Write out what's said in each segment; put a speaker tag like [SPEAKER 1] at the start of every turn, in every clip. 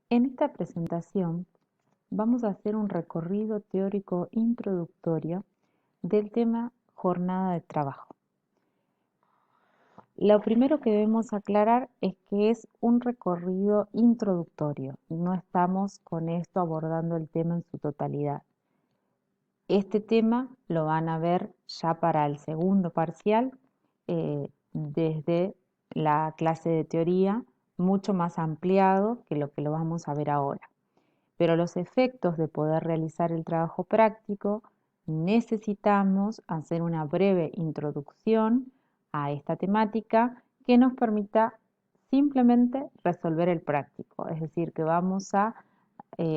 [SPEAKER 1] En esta presentación vamos a hacer un recorrido teórico introductorio del tema jornada de trabajo. Lo primero que debemos aclarar es que es un recorrido introductorio, no estamos con esto abordando el tema en su totalidad. Este tema lo van a ver ya para el segundo parcial desde la clase de teoría, mucho más ampliado que lo vamos a ver ahora. Pero los efectos de poder realizar el trabajo práctico necesitamos hacer una breve introducción a esta temática que nos permita simplemente resolver el práctico, es decir, que vamos a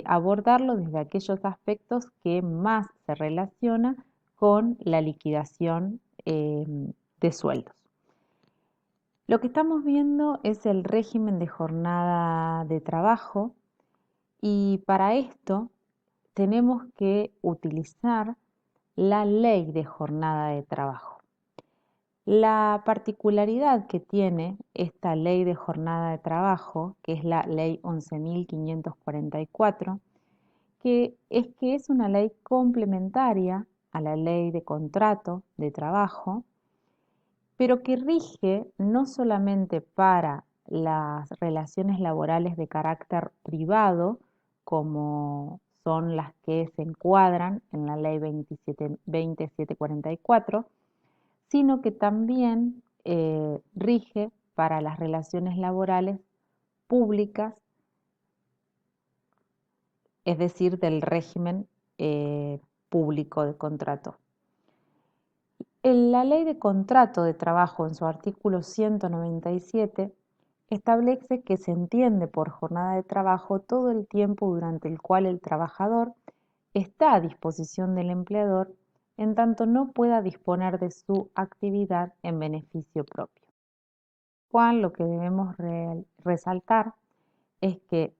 [SPEAKER 1] abordarlo desde aquellos aspectos que más se relacionan con la liquidación de sueldos. Lo que estamos viendo es el régimen de jornada de trabajo y para esto tenemos que utilizar la ley de jornada de trabajo. La particularidad que tiene esta ley de jornada de trabajo, que es la ley 11.544, que es una ley complementaria a la ley de contrato de trabajo, pero que rige no solamente para las relaciones laborales de carácter privado, como son las que se encuadran en la ley 27744, sino que también rige para las relaciones laborales públicas, es decir, del régimen público de contrato. La ley de contrato de trabajo en su artículo 197 establece que se entiende por jornada de trabajo todo el tiempo durante el cual el trabajador está a disposición del empleador en tanto no pueda disponer de su actividad en beneficio propio. Juan, lo que debemos resaltar es que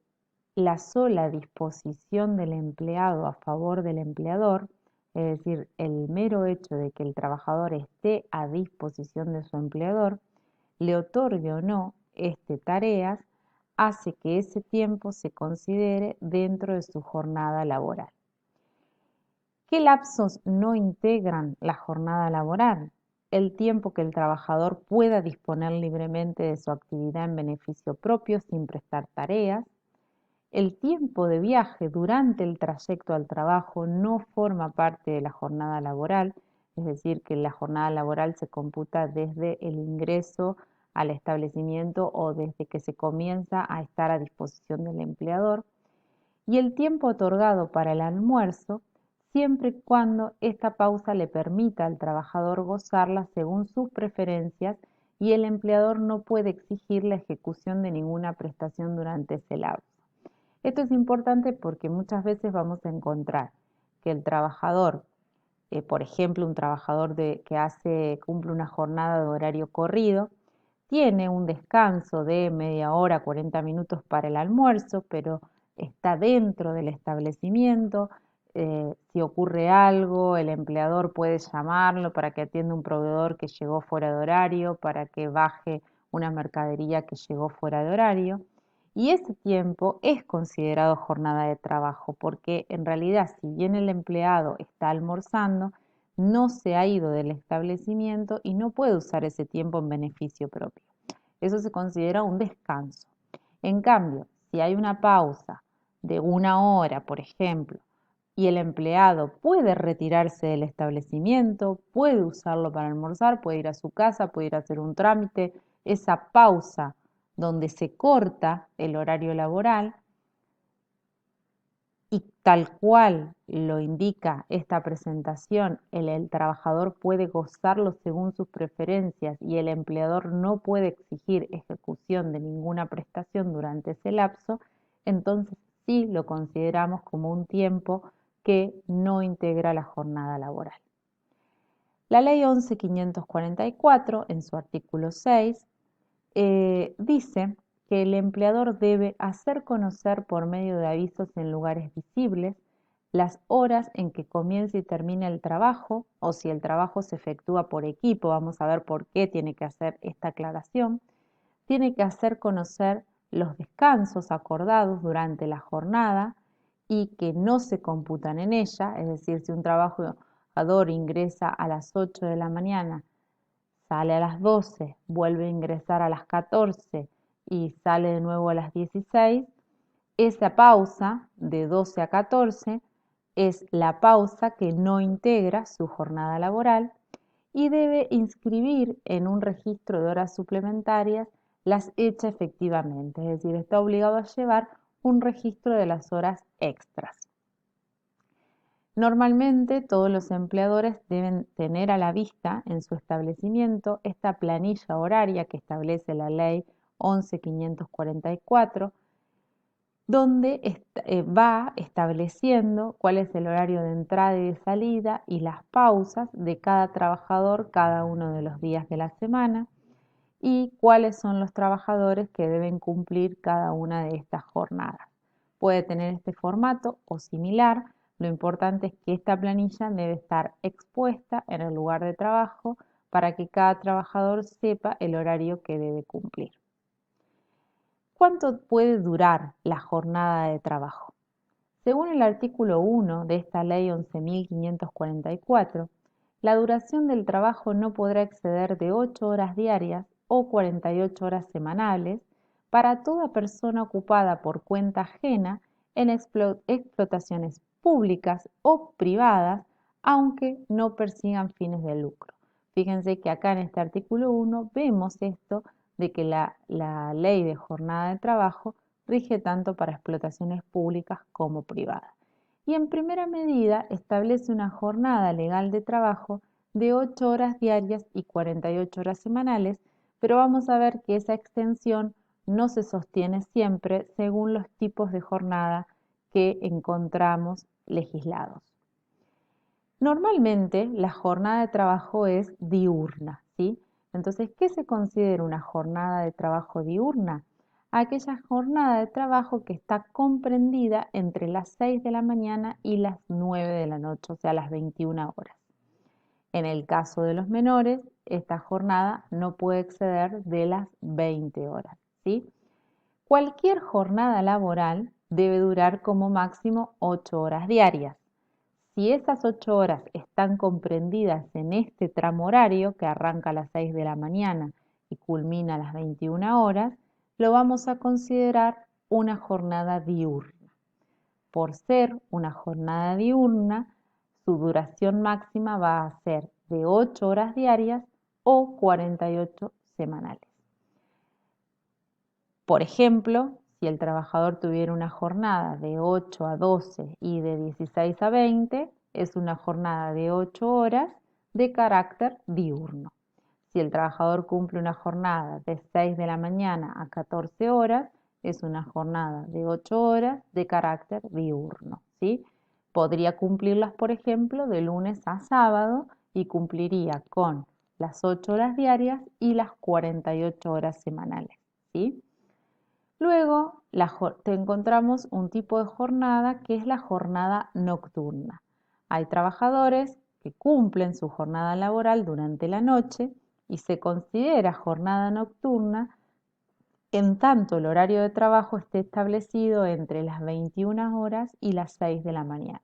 [SPEAKER 1] la sola disposición del empleado a favor del empleador, es decir, el mero hecho de que el trabajador esté a disposición de su empleador, le otorgue o no tareas, hace que ese tiempo se considere dentro de su jornada laboral. ¿Qué lapsos no integran la jornada laboral? El tiempo que el trabajador pueda disponer libremente de su actividad en beneficio propio sin prestar tareas. El tiempo de viaje durante el trayecto al trabajo no forma parte de la jornada laboral, es decir, que la jornada laboral se computa desde el ingreso al establecimiento o desde que se comienza a estar a disposición del empleador. Y el tiempo otorgado para el almuerzo, siempre y cuando esta pausa le permita al trabajador gozarla según sus preferencias y el empleador no puede exigir la ejecución de ninguna prestación durante ese lapso. Esto es importante porque muchas veces vamos a encontrar que el trabajador, por ejemplo, un trabajador que cumple una jornada de horario corrido, tiene un descanso de media hora, 40 minutos para el almuerzo, pero está dentro del establecimiento. Si ocurre algo, el empleador puede llamarlo para que atienda un proveedor que llegó fuera de horario, para que baje una mercadería que llegó fuera de horario. Y ese tiempo es considerado jornada de trabajo, porque en realidad, si bien el empleado está almorzando, no se ha ido del establecimiento y no puede usar ese tiempo en beneficio propio. Eso se considera un descanso. En cambio, si hay una pausa de una hora, por ejemplo, y el empleado puede retirarse del establecimiento, puede usarlo para almorzar, puede ir a su casa, puede ir a hacer un trámite, esa pausa donde se corta el horario laboral y tal cual lo indica esta presentación, el trabajador puede gozarlo según sus preferencias y el empleador no puede exigir ejecución de ninguna prestación durante ese lapso, entonces sí lo consideramos como un tiempo que no integra la jornada laboral. La ley 11.544, en su artículo 6, dice que el empleador debe hacer conocer por medio de avisos en lugares visibles las horas en que comienza y termina el trabajo o si el trabajo se efectúa por equipo, vamos a ver por qué tiene que hacer esta aclaración, tiene que hacer conocer los descansos acordados durante la jornada y que no se computan en ella, es decir, si un trabajador ingresa a las 8 de la mañana, sale a las 12, vuelve a ingresar a las 14 y sale de nuevo a las 16, esa pausa de 12 a 14 es la pausa que no integra su jornada laboral y debe inscribir en un registro de horas suplementarias las hechas efectivamente, es decir, está obligado a llevar un registro de las horas extras. Normalmente todos los empleadores deben tener a la vista en su establecimiento esta planilla horaria que establece la ley 11.544, donde va estableciendo cuál es el horario de entrada y de salida y las pausas de cada trabajador cada uno de los días de la semana y cuáles son los trabajadores que deben cumplir cada una de estas jornadas. Puede tener este formato o similar. Lo importante es que esta planilla debe estar expuesta en el lugar de trabajo para que cada trabajador sepa el horario que debe cumplir. ¿Cuánto puede durar la jornada de trabajo? Según el artículo 1 de esta ley 11.544, la duración del trabajo no podrá exceder de 8 horas diarias o 48 horas semanales para toda persona ocupada por cuenta ajena en explotaciones públicas o privadas, aunque no persigan fines de lucro. Fíjense que acá en este artículo 1 vemos esto de que la ley de jornada de trabajo rige tanto para explotaciones públicas como privadas. Y en primera medida establece una jornada legal de trabajo de 8 horas diarias y 48 horas semanales, pero vamos a ver que esa extensión no se sostiene siempre según los tipos de jornada que encontramos legislados. Normalmente la jornada de trabajo es diurna, ¿sí? Entonces, ¿qué se considera una jornada de trabajo diurna? Aquella jornada de trabajo que está comprendida entre las 6 de la mañana y las 9 de la noche, o sea, las 21 horas. En el caso de los menores, esta jornada no puede exceder de las 20 horas, ¿sí? Cualquier jornada laboral debe durar como máximo 8 horas diarias. Si esas 8 horas están comprendidas en este tramo horario que arranca a las 6 de la mañana y culmina a las 21 horas, lo vamos a considerar una jornada diurna. Por ser una jornada diurna, su duración máxima va a ser de 8 horas diarias o 48 semanales. Por ejemplo, si el trabajador tuviera una jornada de 8 a 12 y de 16 a 20, es una jornada de 8 horas de carácter diurno. Si el trabajador cumple una jornada de 6 de la mañana a 14 horas, es una jornada de 8 horas de carácter diurno, ¿sí? Podría cumplirlas, por ejemplo, de lunes a sábado y cumpliría con las 8 horas diarias y las 48 horas semanales, ¿sí? Luego te encontramos un tipo de jornada que es la jornada nocturna. Hay trabajadores que cumplen su jornada laboral durante la noche y se considera jornada nocturna en tanto el horario de trabajo esté establecido entre las 21 horas y las 6 de la mañana.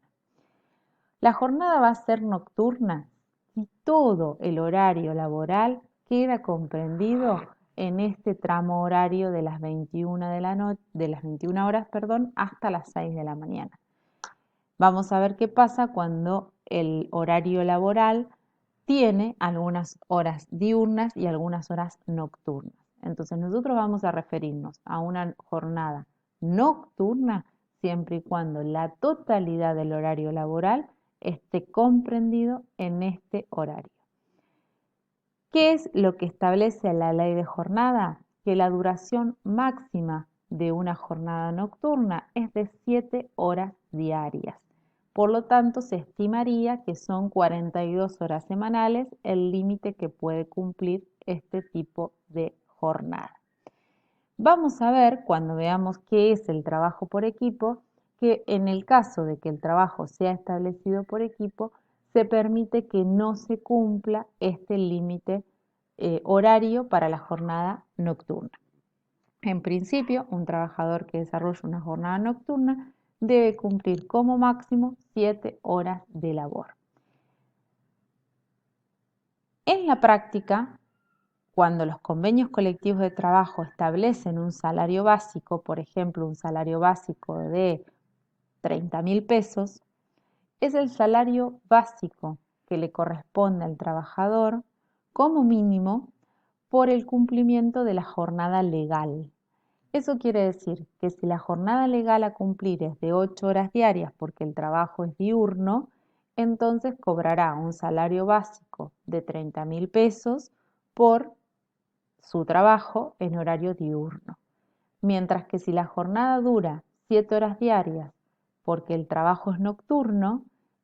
[SPEAKER 1] La jornada va a ser nocturna y todo el horario laboral queda comprendido en este tramo horario de las 21 horas, hasta las 6 de la mañana. Vamos a ver qué pasa cuando el horario laboral tiene algunas horas diurnas y algunas horas nocturnas. Entonces nosotros vamos a referirnos a una jornada nocturna siempre y cuando la totalidad del horario laboral esté comprendido en este horario. ¿Qué es lo que establece la ley de jornada? Que la duración máxima de una jornada nocturna es de 7 horas diarias. Por lo tanto, se estimaría que son 42 horas semanales el límite que puede cumplir este tipo de jornada. Vamos a ver, cuando veamos qué es el trabajo por equipo, que en el caso de que el trabajo sea establecido por equipo, se permite que no se cumpla este límite horario para la jornada nocturna. En principio, un trabajador que desarrolla una jornada nocturna debe cumplir como máximo 7 horas de labor. En la práctica, cuando los convenios colectivos de trabajo establecen un salario básico, por ejemplo, un salario básico de 30.000 pesos, es el salario básico que le corresponde al trabajador como mínimo por el cumplimiento de la jornada legal. Eso quiere decir que si la jornada legal a cumplir es de 8 horas diarias porque el trabajo es diurno, entonces cobrará un salario básico de 30.000 pesos por su trabajo en horario diurno. Mientras que si la jornada dura 7 horas diarias porque el trabajo es nocturno,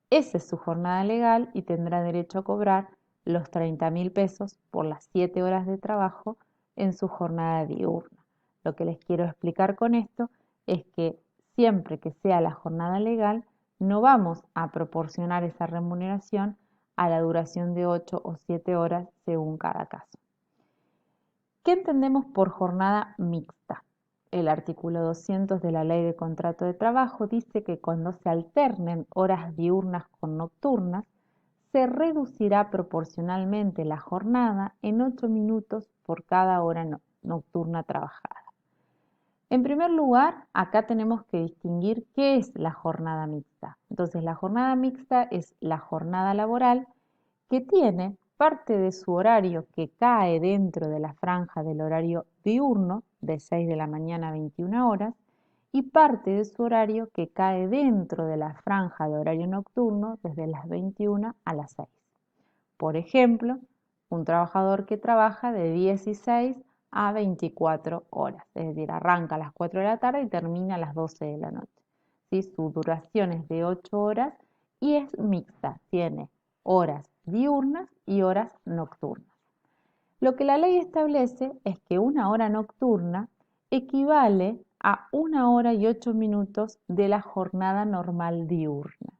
[SPEAKER 1] esa es su jornada legal y tendrá derecho a cobrar los 30.000 pesos por las 7 horas de trabajo en su jornada diurna. Lo que les quiero explicar con esto es que siempre que sea la jornada legal, no vamos a proporcionar esa remuneración a la duración de 8 o 7 horas según cada caso. ¿Qué entendemos por jornada mixta? El artículo 200 de la Ley de Contrato de Trabajo dice que cuando se alternen horas diurnas con nocturnas, se reducirá proporcionalmente la jornada en 8 minutos por cada hora nocturna trabajada. En primer lugar, acá tenemos que distinguir qué es la jornada mixta. Entonces, la jornada mixta es la jornada laboral que tiene parte de su horario que cae dentro de la franja del horario diurno, de 6 de la mañana a 21 horas, y parte de su horario que cae dentro de la franja de horario nocturno, desde las 21 a las 6. Por ejemplo, un trabajador que trabaja de 16 a 24 horas, es decir, arranca a las 4 de la tarde y termina a las 12 de la noche. ¿Sí? Su duración es de 8 horas y es mixta, tiene horas diurnas y horas nocturnas. Lo que la ley establece es que una hora nocturna equivale a 1 hora y 8 minutos de la jornada normal diurna.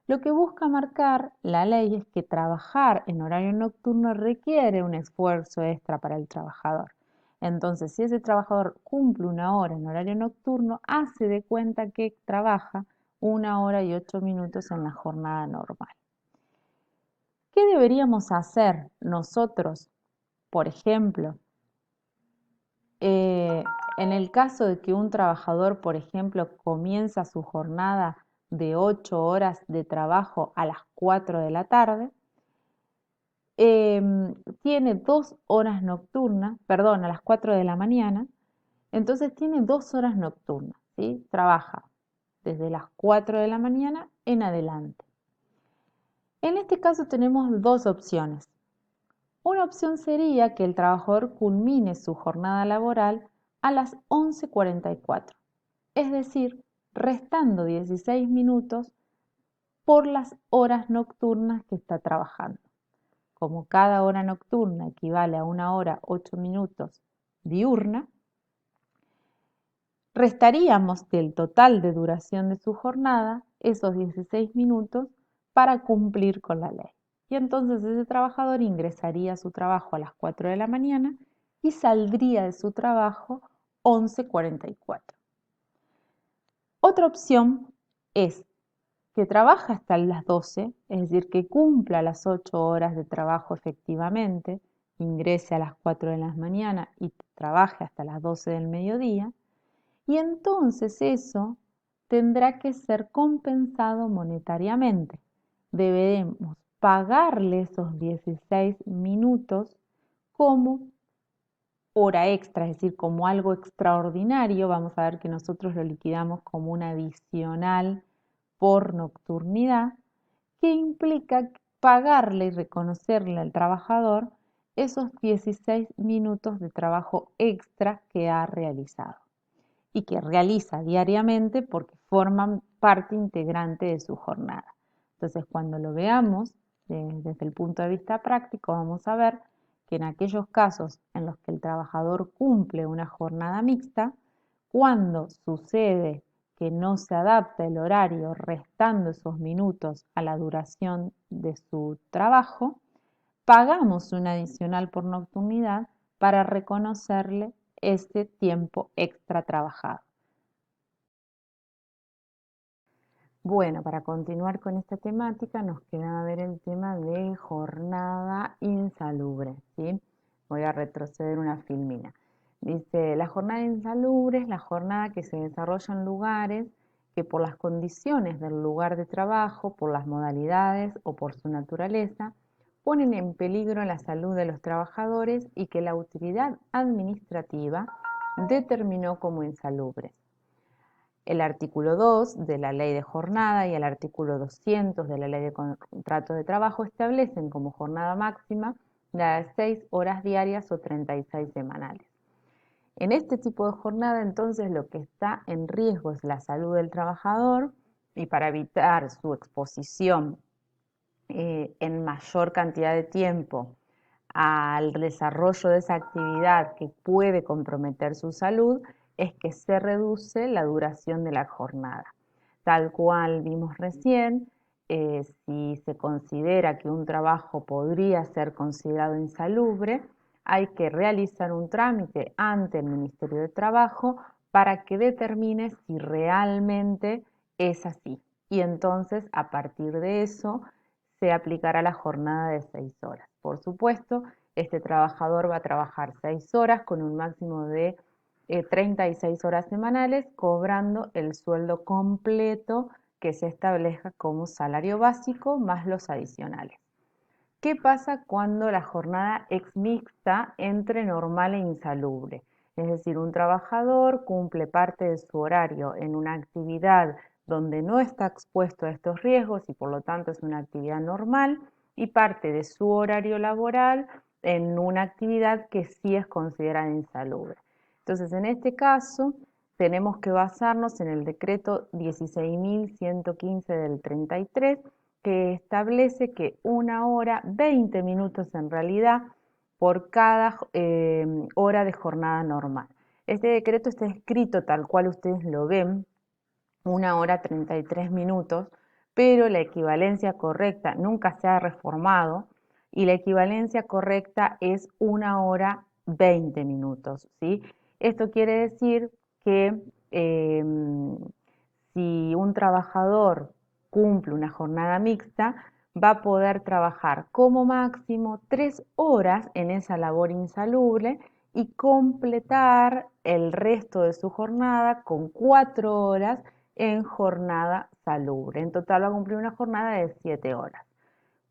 [SPEAKER 1] Lo que busca marcar la ley es que trabajar en horario nocturno requiere un esfuerzo extra para el trabajador. Entonces, si ese trabajador cumple 1 hora en horario nocturno, hace de cuenta que trabaja 1 hora y 8 minutos en la jornada normal. ¿Qué deberíamos hacer nosotros, por ejemplo, en el caso de que un trabajador, por ejemplo, comienza su jornada de 8 horas de trabajo a las 4 de la tarde, tiene 2 horas nocturnas, perdón, a las 4 de la mañana, entonces tiene 2 horas nocturnas, ¿sí? Trabaja desde las 4 de la mañana en adelante. En este caso tenemos dos opciones. Una opción sería que el trabajador culmine su jornada laboral a las 11:44, es decir, restando 16 minutos por las horas nocturnas que está trabajando. Como cada hora nocturna equivale a 1 hora 8 minutos diurna, restaríamos del total de duración de su jornada esos 16 minutos para cumplir con la ley. Y entonces ese trabajador ingresaría a su trabajo a las 4 de la mañana y saldría de su trabajo 11:44. Otra opción es que trabaje hasta las 12, es decir, que cumpla las 8 horas de trabajo efectivamente, ingrese a las 4 de la mañana y trabaje hasta las 12 del mediodía, y entonces eso tendrá que ser compensado monetariamente. Debemos pagarle esos 16 minutos como hora extra, es decir, como algo extraordinario. Vamos a ver que nosotros lo liquidamos como un adicional por nocturnidad, que implica pagarle y reconocerle al trabajador esos 16 minutos de trabajo extra que ha realizado y que realiza diariamente porque forman parte integrante de su jornada. Entonces, cuando lo veamos desde el punto de vista práctico, vamos a ver que en aquellos casos en los que el trabajador cumple una jornada mixta, cuando sucede que no se adapta el horario restando esos minutos a la duración de su trabajo, pagamos un adicional por nocturnidad para reconocerle ese tiempo extra trabajado. Bueno, para continuar con esta temática nos queda ver el tema de jornada insalubre, ¿sí? Voy a retroceder una filmina. Dice, la jornada insalubre es la jornada que se desarrolla en lugares que por las condiciones del lugar de trabajo, por las modalidades o por su naturaleza, ponen en peligro la salud de los trabajadores y que la autoridad administrativa determinó como insalubres. El artículo 2 de la Ley de Jornada y el artículo 200 de la Ley de Contrato de Trabajo establecen como jornada máxima la de 6 horas diarias o 36 semanales. En este tipo de jornada, entonces, lo que está en riesgo es la salud del trabajador y para evitar su exposición en mayor cantidad de tiempo al desarrollo de esa actividad que puede comprometer su salud, es que se reduce la duración de la jornada. Tal cual vimos recién, si se considera que un trabajo podría ser considerado insalubre, hay que realizar un trámite ante el Ministerio de Trabajo para que determine si realmente es así. Y entonces, a partir de eso, se aplicará la jornada de 6 horas. Por supuesto, este trabajador va a trabajar 6 horas con un máximo de 36 horas semanales, cobrando el sueldo completo que se establezca como salario básico más los adicionales. ¿Qué pasa cuando la jornada es mixta entre normal e insalubre? Es decir, un trabajador cumple parte de su horario en una actividad donde no está expuesto a estos riesgos y por lo tanto es una actividad normal y parte de su horario laboral en una actividad que sí es considerada insalubre. Entonces, en este caso, tenemos que basarnos en el decreto 16.115 del 33, que establece que 1 hora, 20 minutos en realidad, por cada hora de jornada normal. Este decreto está escrito tal cual ustedes lo ven, 1 hora 33 minutos, pero la equivalencia correcta nunca se ha reformado y la equivalencia correcta es 1 hora 20 minutos, ¿sí? Esto quiere decir que si un trabajador cumple una jornada mixta, va a poder trabajar como máximo 3 horas en esa labor insalubre y completar el resto de su jornada con 4 horas en jornada salubre. En total va a cumplir una jornada de 7 horas.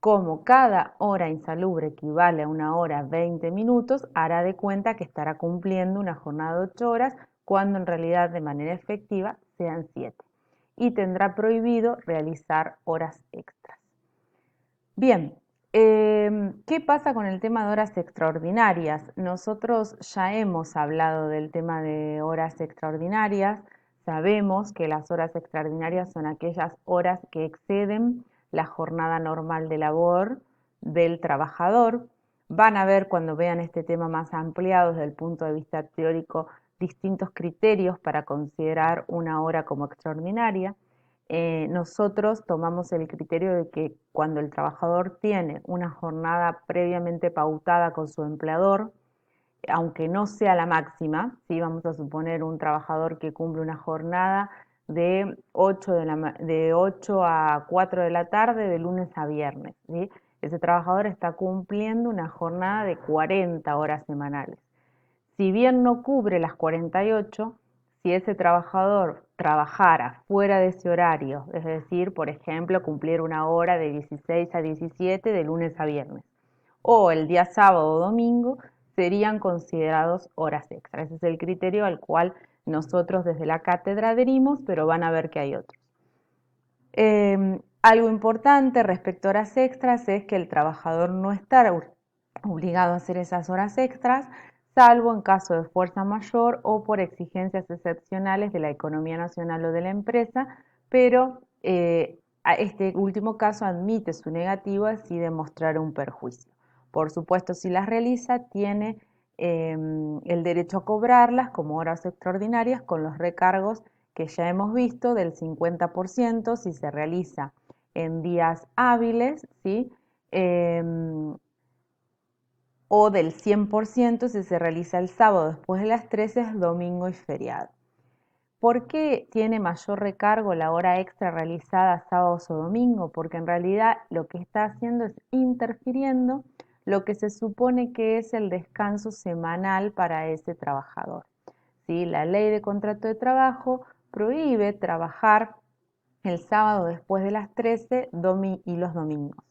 [SPEAKER 1] Como cada hora insalubre equivale a 1 hora 20 minutos, hará de cuenta que estará cumpliendo una jornada de 8 horas cuando en realidad de manera efectiva sean 7. Y tendrá prohibido realizar horas extras. Bien, ¿qué pasa con el tema de horas extraordinarias? Nosotros ya hemos hablado del tema de horas extraordinarias. Sabemos que las horas extraordinarias son aquellas horas que exceden la jornada normal de labor del trabajador. Van a ver cuando vean este tema más ampliado desde el punto de vista teórico distintos criterios para considerar una hora como extraordinaria. Nosotros tomamos el criterio de que cuando el trabajador tiene una jornada previamente pautada con su empleador, aunque no sea la máxima, ¿sí? Vamos a suponer un trabajador que cumple una jornada de 8 a 4 de la tarde de lunes a viernes, ¿sí? Ese trabajador está cumpliendo una jornada de 40 horas semanales. Si bien no cubre las 48, si ese trabajador trabajara fuera de ese horario, es decir, por ejemplo, cumplir una hora de 16 a 17 de lunes a viernes, o el día sábado o domingo, serían considerados horas extras. Ese es el criterio al cual nosotros desde la cátedra adherimos, pero van a ver que hay otros. Algo importante respecto a horas extras es que el trabajador no está obligado a hacer esas horas extras, salvo en caso de fuerza mayor o por exigencias excepcionales de la economía nacional o de la empresa, pero a este último caso admite su negativa si demostrar un perjuicio. Por supuesto, si las realiza, tiene el derecho a cobrarlas como horas extraordinarias con los recargos que ya hemos visto del 50% si se realiza en días hábiles, ¿sí? o del 100% si se realiza el sábado después de las 13 es domingo y feriado. ¿Por qué tiene mayor recargo la hora extra realizada sábados o domingo? Porque en realidad lo que está haciendo es interfiriendo lo que se supone que es el descanso semanal para ese trabajador. ¿Sí? La ley de contrato de trabajo prohíbe trabajar el sábado después de las 13 y los domingos.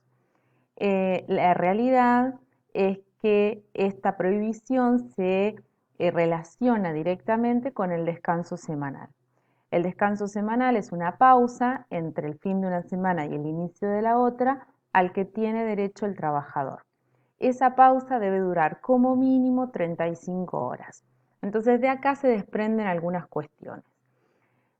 [SPEAKER 1] La realidad es que esta prohibición se relaciona directamente con el descanso semanal. El descanso semanal es una pausa entre el fin de una semana y el inicio de la otra al que tiene derecho el trabajador. Esa pausa debe durar como mínimo 35 horas. Entonces de acá se desprenden algunas cuestiones.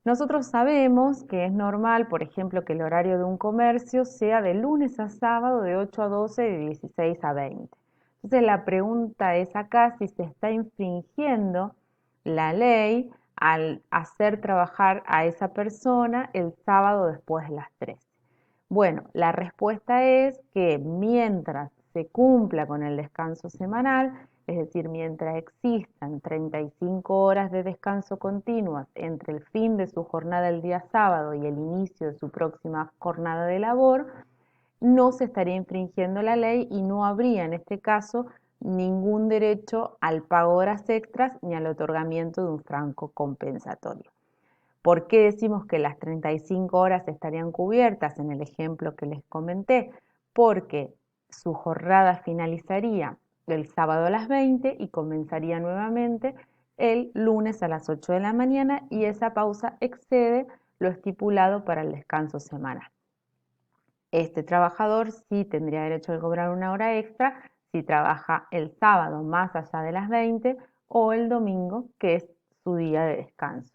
[SPEAKER 1] Nosotros sabemos que es normal, por ejemplo, que el horario de un comercio sea de lunes a sábado de 8 a 12 y de 16 a 20. Entonces la pregunta es acá si se está infringiendo la ley al hacer trabajar a esa persona el sábado después de las 13. Bueno, la respuesta es que mientras se cumpla con el descanso semanal, es decir, mientras existan 35 horas de descanso continuas entre el fin de su jornada el día sábado y el inicio de su próxima jornada de labor, no se estaría infringiendo la ley y no habría en este caso ningún derecho al pago de horas extras ni al otorgamiento de un franco compensatorio. ¿Por qué decimos que las 35 horas estarían cubiertas en el ejemplo que les comenté? Porque su jornada finalizaría el sábado a las 20 y comenzaría nuevamente el lunes a las 8 de la mañana y esa pausa excede lo estipulado para el descanso semanal. Este trabajador sí tendría derecho a cobrar una hora extra si trabaja el sábado más allá de las 20 o el domingo, que es su día de descanso.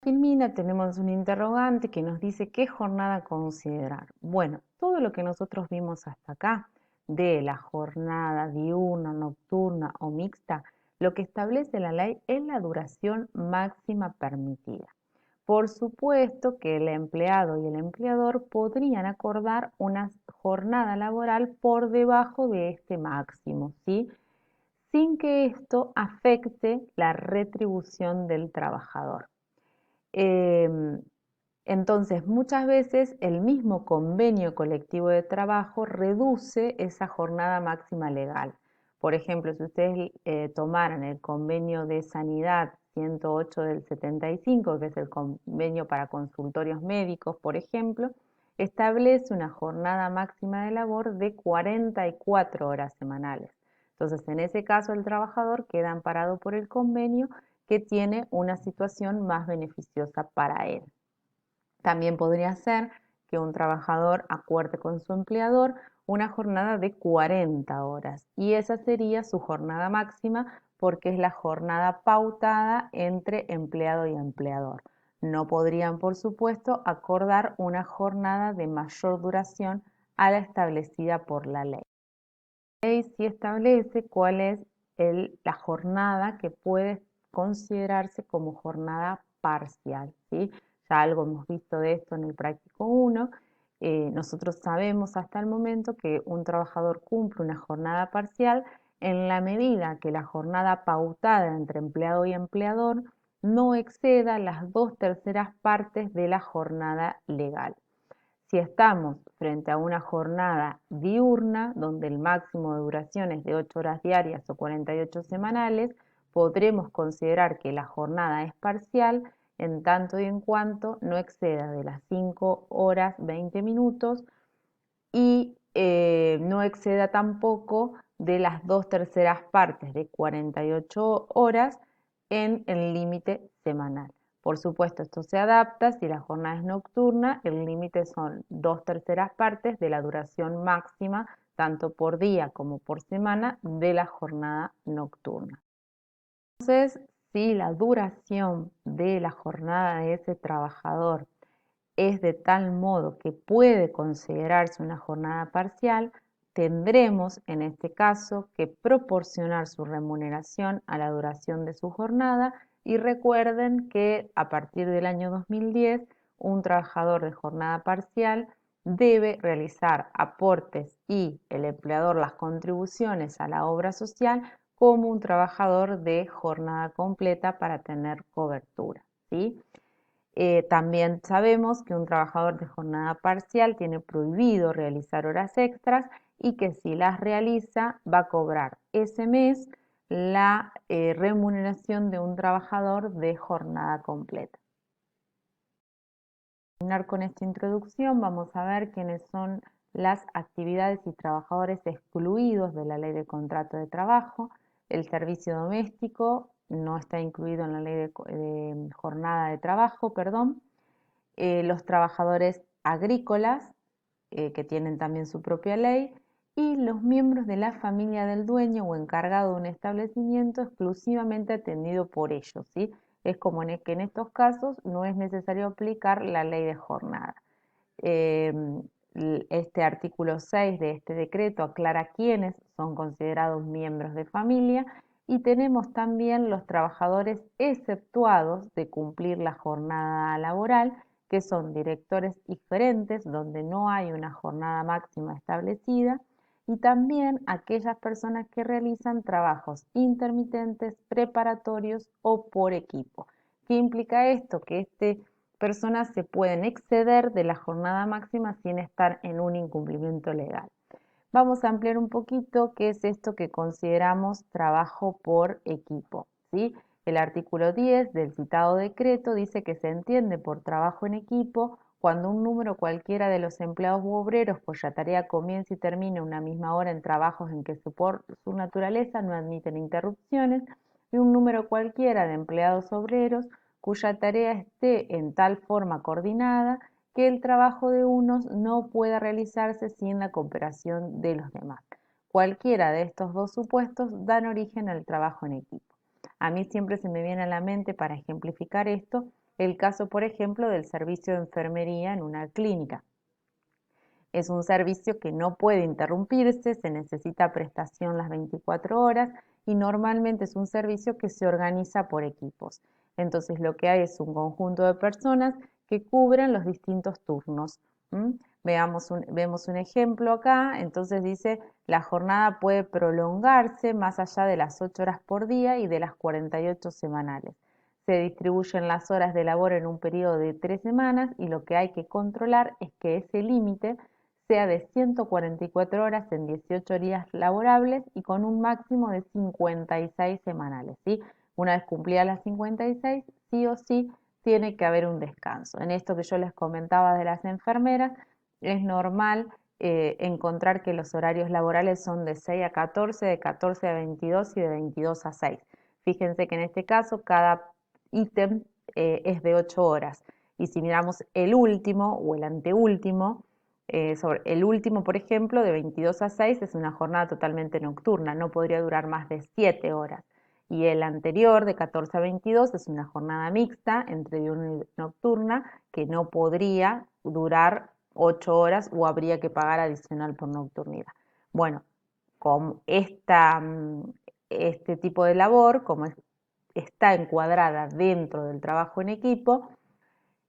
[SPEAKER 1] Filmina tenemos un interrogante que nos dice qué jornada considerar. Bueno, todo lo que nosotros vimos hasta acá de la jornada diurna, nocturna o mixta, lo que establece la ley es la duración máxima permitida. Por supuesto que el empleado y el empleador podrían acordar una jornada laboral por debajo de este máximo, ¿sí? Sin que esto afecte la retribución del trabajador. Entonces, muchas veces el mismo convenio colectivo de trabajo reduce esa jornada máxima legal. Por ejemplo, si ustedes tomaran el convenio de sanidad 108 del 75, que es el convenio para consultorios médicos, por ejemplo, establece una jornada máxima de labor de 44 horas semanales. Entonces, en ese caso, el trabajador queda amparado por el convenio que tiene una situación más beneficiosa para él. También podría ser que un trabajador acuerde con su empleador una jornada de 40 horas y esa sería su jornada máxima porque es la jornada pautada entre empleado y empleador. No podrían, por supuesto, acordar una jornada de mayor duración a la establecida por la ley. La ley sí establece cuál es la jornada que puede considerarse como jornada parcial, ¿sí? Ya algo hemos visto de esto en el práctico 1. Nosotros sabemos hasta el momento que un trabajador cumple una jornada parcial en la medida que la jornada pautada entre empleado y empleador no exceda las 2/3 partes de la jornada legal. Si estamos frente a una jornada diurna, donde el máximo de duración es de 8 horas diarias o 48 semanales, podremos considerar que la jornada es parcial en tanto y en cuanto no exceda de las 5 horas 20 minutos y no exceda tampoco de las 2/3 partes de 48 horas en el límite semanal. Por supuesto, esto se adapta si la jornada es nocturna, el límite son 2/3 partes de la duración máxima, tanto por día como por semana, de la jornada nocturna. Entonces, si la duración de la jornada de ese trabajador es de tal modo que puede considerarse una jornada parcial, tendremos en este caso que proporcionar su remuneración a la duración de su jornada y recuerden que a partir del año 2010 un trabajador de jornada parcial debe realizar aportes y el empleador las contribuciones a la obra social como un trabajador de jornada completa para tener cobertura, ¿sí? También sabemos que un trabajador de jornada parcial tiene prohibido realizar horas extras y que si las realiza va a cobrar ese mes la remuneración de un trabajador de jornada completa. Para terminar con esta introducción, vamos a ver quiénes son las actividades y trabajadores excluidos de la Ley de Contrato de Trabajo. El servicio doméstico no está incluido en la Ley de Jornada de Trabajo, perdón. Los trabajadores agrícolas, que tienen también su propia ley, y los miembros de la familia del dueño o encargado de un establecimiento exclusivamente atendido por ellos, ¿sí? Es como que en estos casos no es necesario aplicar la ley de jornada. Este artículo 6 de este decreto aclara quiénes son considerados miembros de familia y tenemos también los trabajadores exceptuados de cumplir la jornada laboral, que son directores y gerentes, donde no hay una jornada máxima establecida, y también aquellas personas que realizan trabajos intermitentes, preparatorios o por equipo. ¿Qué implica esto? Que personas se pueden exceder de la jornada máxima sin estar en un incumplimiento legal. Vamos a ampliar un poquito qué es esto que consideramos trabajo por equipo, ¿sí? El artículo 10 del citado decreto dice que se entiende por trabajo en equipo cuando un número cualquiera de los empleados u obreros cuya tarea comienza y termina una misma hora en trabajos en que por su naturaleza no admiten interrupciones, y un número cualquiera de empleados obreros cuya tarea esté en tal forma coordinada que el trabajo de unos no pueda realizarse sin la cooperación de los demás. Cualquiera de estos dos supuestos dan origen al trabajo en equipo. A mí siempre se me viene a la mente, para ejemplificar esto, el caso, por ejemplo, del servicio de enfermería en una clínica. Es un servicio que no puede interrumpirse, se necesita prestación las 24 horas y normalmente es un servicio que se organiza por equipos. Entonces lo que hay es un conjunto de personas que cubren los distintos turnos. Vemos un ejemplo acá, entonces dice, la jornada puede prolongarse más allá de las 8 horas por día y de las 48 semanales. Se distribuyen las horas de labor en un periodo de 3 semanas y lo que hay que controlar es que ese límite sea de 144 horas en 18 días laborables y con un máximo de 56 semanales, ¿sí? Una vez cumplidas las 56, sí o sí tiene que haber un descanso. En esto que yo les comentaba de las enfermeras, es normal encontrar que los horarios laborales son de 6 a 14, de 14 a 22 y de 22 a 6. Fíjense que en este caso cada ítem es de 8 horas. Y si miramos el último o el anteúltimo, sobre el último, por ejemplo, de 22 a 6 es una jornada totalmente nocturna, no podría durar más de 7 horas. Y el anterior, de 14 a 22, es una jornada mixta entre diurna y nocturna que no podría durar 8 horas o habría que pagar adicional por nocturnidad. Bueno, con este tipo de labor, como está encuadrada dentro del trabajo en equipo,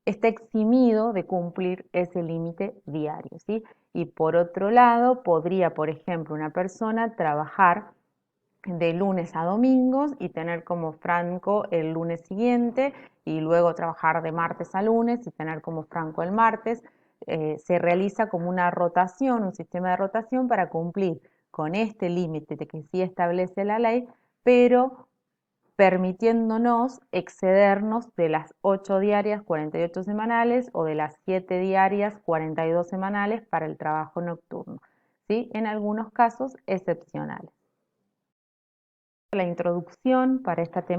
[SPEAKER 1] está eximido de cumplir ese límite diario, ¿sí? Y por otro lado, podría, por ejemplo, una persona trabajar de lunes a domingos y tener como franco el lunes siguiente y luego trabajar de martes a lunes y tener como franco el martes. Se realiza como una rotación, un sistema de rotación para cumplir con este límite que sí establece la ley, pero permitiéndonos excedernos de las 8 diarias 48 semanales o de las 7 diarias 42 semanales para el trabajo nocturno, ¿sí? En algunos casos excepcionales. La introducción para esta temática